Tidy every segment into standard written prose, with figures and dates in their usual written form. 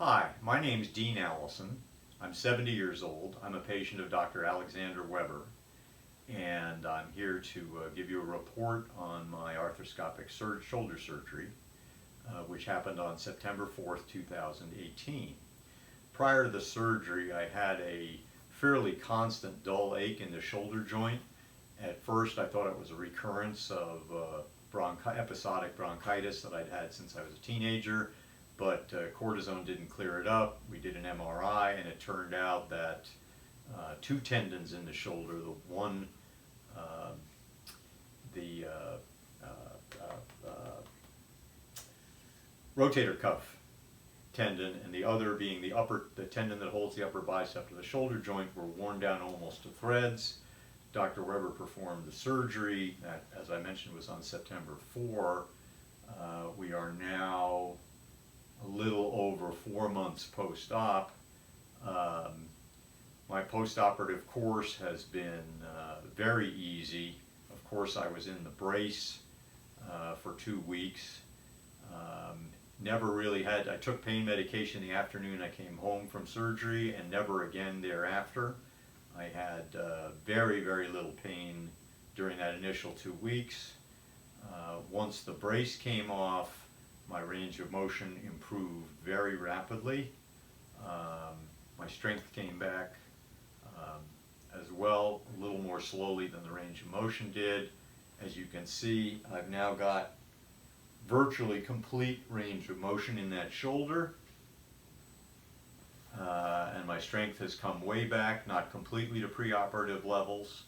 Hi, my name is Dean Allison. I'm 70 years old. I'm a patient of Dr. Alexander Weber, and I'm here to give you a report on my arthroscopic shoulder surgery, which happened on September 4th, 2018. Prior to the surgery, I had a fairly constant dull ache in the shoulder joint. At first, I thought it was a recurrence of episodic bronchitis that I'd had since I was a teenager, but cortisone didn't clear it up. We did an MRI, and it turned out that two tendons in the shoulder, the one, the rotator cuff tendon, and the other being the tendon that holds the upper bicep of the shoulder joint, were worn down almost to threads. Dr. Weber performed the surgery. That, as I mentioned, was on September 4. We are now a little over 4 months post-op. My post-operative course has been very easy. Of course, I was in the brace for 2 weeks. Never really had, I took pain medication in the afternoon. I came home from surgery and never again thereafter. I had very, very little pain during that initial 2 weeks. Once the brace came off, my range of motion improved very rapidly. My strength came back as well, a little more slowly than the range of motion did. As you can see, I've now got virtually complete range of motion in that shoulder. And my strength has come way back, not completely to preoperative levels,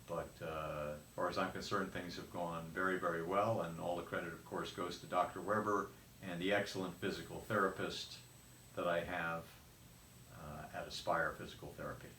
but as far as I'm concerned, things have gone very, very well, and all the credit, of course, goes to Dr. Weber and the excellent physical therapist that I have at Aspire Physical Therapy.